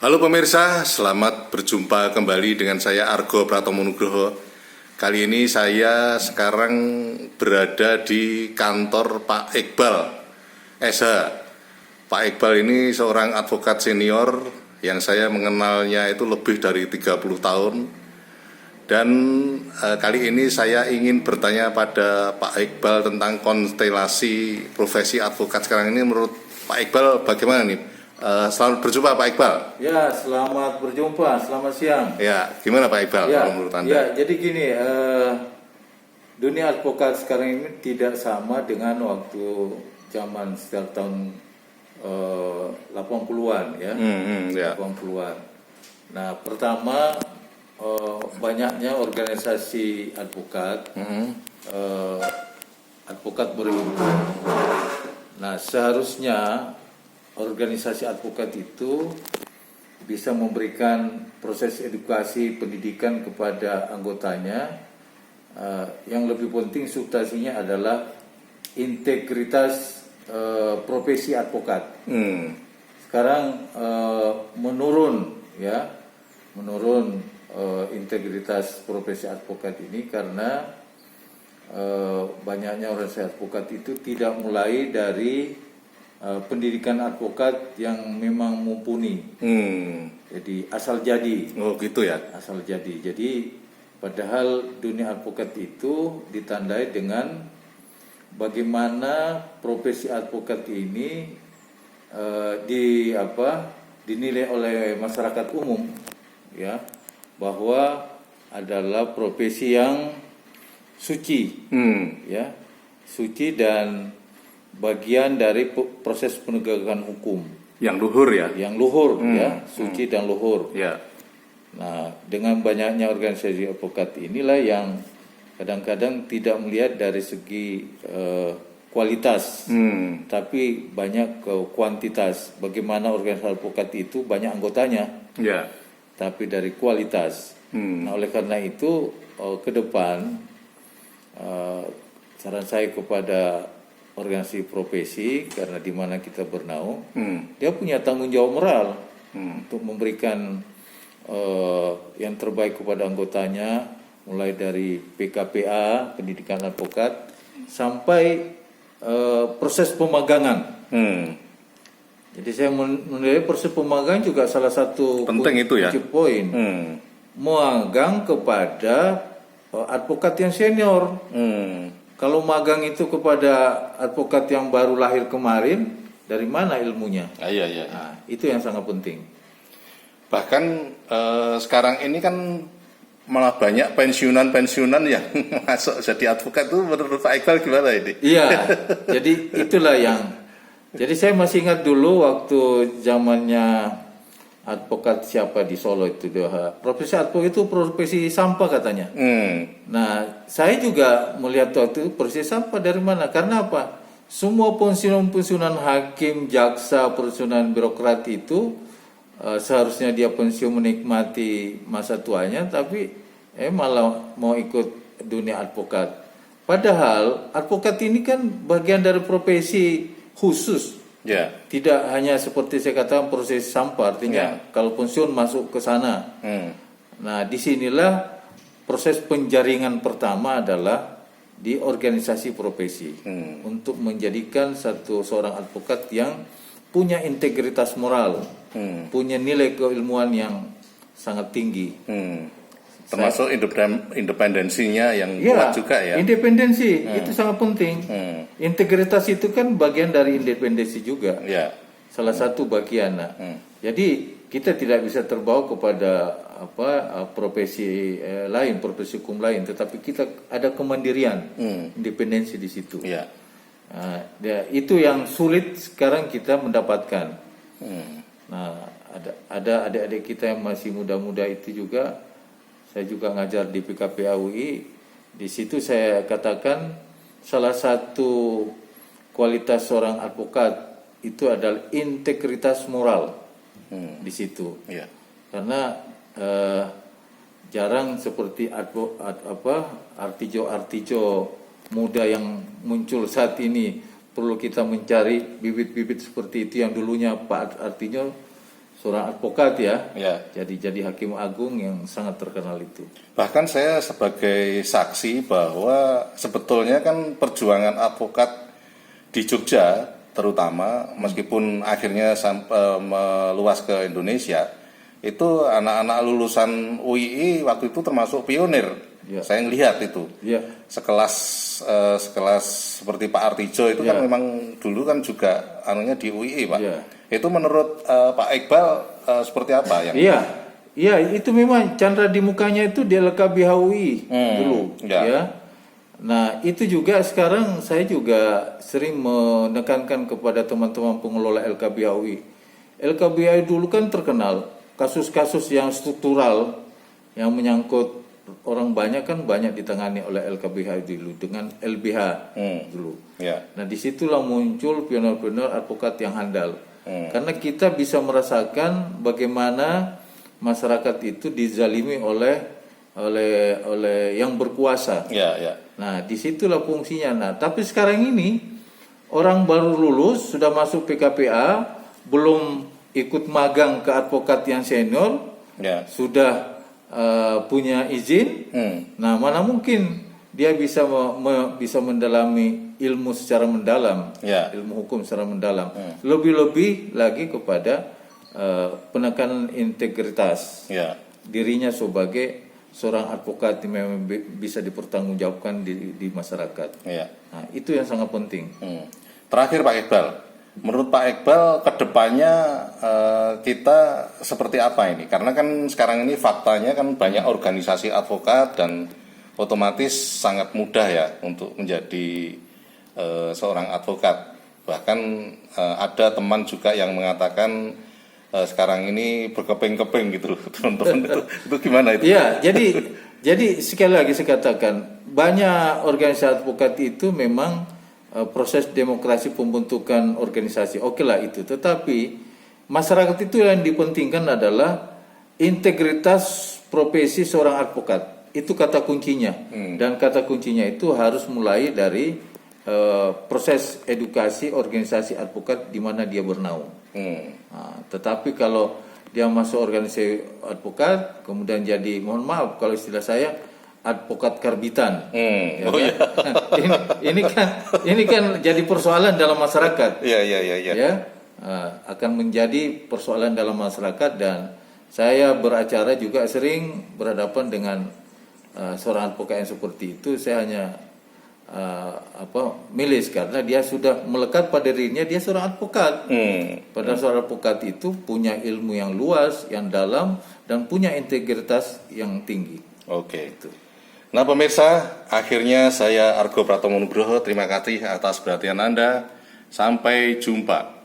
Halo pemirsa, selamat berjumpa kembali dengan saya Argo Pratomo Nugroho. Kali ini saya sekarang berada di kantor Pak Iqbal SH. Pak Iqbal ini seorang advokat senior yang saya mengenalnya itu lebih dari 30 tahun. Dan kali ini saya ingin bertanya pada Pak Iqbal tentang konstelasi profesi advokat sekarang ini. Menurut Pak Iqbal bagaimana nih? Selamat berjumpa Pak Iqbal. Ya, selamat berjumpa, selamat siang. Ya, gimana Pak Iqbal menurut Anda? Ya, jadi gini, dunia advokat sekarang ini tidak sama dengan waktu zaman sekitar tahun 80-an ya. 80-an. Nah, pertama banyaknya organisasi advokat, advokat berhimpun. Nah, seharusnya organisasi advokat itu bisa memberikan proses edukasi pendidikan kepada anggotanya. Yang lebih penting substansinya adalah integritas profesi advokat. Sekarang menurun integritas profesi advokat ini karena banyaknya organisasi advokat itu tidak mulai dari pendidikan advokat yang memang mumpuni. Jadi asal jadi. Oh gitu ya. Asal jadi. Jadi padahal dunia advokat itu ditandai dengan bagaimana profesi advokat ini dinilai oleh masyarakat umum ya, bahwa adalah profesi yang suci. Ya. Suci dan bagian dari proses penegakan hukum yang luhur ya, suci dan luhur ya. Nah, dengan banyaknya organisasi advokat inilah yang kadang-kadang tidak melihat dari segi kualitas, tapi banyak ke kuantitas. Bagaimana organisasi advokat itu banyak anggotanya, tapi dari kualitas. Nah, oleh karena itu ke depan saran saya kepada organisasi profesi, karena di mana kita bernaung, dia punya tanggung jawab moral untuk memberikan yang terbaik kepada anggotanya, mulai dari PKPA, pendidikan advokat, sampai proses pemagangan. Jadi saya menilai proses pemagangan juga salah satu penting itu ya, poin. Magang kepada advokat yang senior. Kalau magang itu kepada advokat yang baru lahir kemarin, dari mana ilmunya? Iya. Nah, itu yang sangat penting. Bahkan sekarang ini kan malah banyak pensiunan yang masuk jadi advokat. Itu menurut Pak Iqbal gimana ini? Iya, jadi itulah yang. Jadi saya masih ingat dulu waktu zamannya advokat siapa di Solo itu, profesi advokat itu profesi sampah katanya. Nah, saya juga melihat waktu itu profesi sampah dari mana? Karena apa? Semua pensiunan hakim, jaksa, pensiunan birokrat itu seharusnya dia pensiun menikmati masa tuanya, tapi malah mau ikut dunia advokat. Padahal advokat ini kan bagian dari profesi khusus. Tidak hanya seperti saya katakan proses sampah, artinya kalau pensiun masuk ke sana. Nah, disinilah proses penjaringan pertama adalah di organisasi profesi untuk menjadikan seorang advokat yang punya integritas moral, punya nilai keilmuan yang sangat tinggi. Termasuk independensinya yang kuat juga ya. Independensi itu sangat penting. Integritas itu kan bagian dari independensi juga. Salah satu bagian. Jadi kita tidak bisa terbawa kepada profesi lain, profesi hukum lain, tetapi kita ada kemandirian, independensi di situ. Itu yang sulit sekarang kita mendapatkan. Nah, ada adik-adik kita yang masih muda-muda itu juga. Saya juga ngajar di PKPA UI. Di situ saya katakan salah satu kualitas seorang advokat itu adalah integritas moral di situ. Karena jarang seperti artijo muda yang muncul saat ini. Perlu kita mencari bibit-bibit seperti itu yang dulunya Pak Artijo seorang advokat ya. Ya. Jadi hakim agung yang sangat terkenal itu. Bahkan saya sebagai saksi bahwa sebetulnya kan perjuangan advokat di Jogja terutama meskipun akhirnya sampai meluas ke Indonesia, itu anak-anak lulusan UII waktu itu termasuk pionir. Ya. Saya ngelihat itu. Ya. Sekelas seperti Pak Artijo itu kan memang dulu kan juga anunya di UII, Pak. Ya. Itu menurut Pak Iqbal seperti apa yang? Iya, itu memang candra di mukanya itu di LKBH UI dulu, ya. Nah, itu juga sekarang saya juga sering menekankan kepada teman-teman pengelola LKBH UI. LKBH dulu kan terkenal kasus-kasus yang struktural yang menyangkut orang banyak kan banyak ditangani oleh LKBH dulu dengan LBH dulu. Ya. Nah, disitulah muncul pionir-pionir advokat yang handal. Karena kita bisa merasakan bagaimana masyarakat itu dizalimi oleh yang berkuasa. Ya, ya. Nah, disitulah fungsinya. Nah, tapi sekarang ini orang baru lulus sudah masuk PKPA, belum ikut magang ke advokat yang senior, Ya. sudah punya izin. Nah, mana mungkin dia bisa bisa mendalami ilmu secara mendalam, ilmu hukum secara mendalam. Lebih-lebih lagi kepada penekanan integritas dirinya sebagai seorang advokat yang memang bisa dipertanggungjawabkan di masyarakat. Nah, itu yang sangat penting. Terakhir Pak Iqbal, menurut Pak Iqbal kedepannya kita seperti apa ini? Karena kan sekarang ini faktanya kan banyak organisasi advokat dan otomatis sangat mudah ya untuk menjadi seorang advokat. Bahkan ada teman juga yang mengatakan sekarang ini berkeping-keping gitu teman-teman itu gimana itu? Iya, jadi sekali lagi saya katakan banyak organisasi advokat itu memang proses demokrasi pembentukan organisasi. Oke lah itu, tetapi masyarakat itu yang dipentingkan adalah integritas profesi seorang advokat. Itu kata kuncinya. Dan kata kuncinya itu harus mulai dari proses edukasi organisasi advokat di mana dia bernaung. Nah, tetapi kalau dia masuk organisasi advokat, kemudian jadi, mohon maaf kalau istilah saya, advokat karbitan. Ya kan? ini kan jadi persoalan dalam masyarakat. Ya. Akan menjadi persoalan dalam masyarakat, dan saya beracara juga sering berhadapan dengan seorang advokat yang seperti itu. Saya hanya milis karena dia sudah melekat pada dirinya dia seorang advokat. Padahal seorang advokat itu punya ilmu yang luas, yang dalam, dan punya integritas yang tinggi. Oke. Nah pemirsa, akhirnya saya Argo Pratomo Nugroho terima kasih atas perhatian Anda. Sampai jumpa.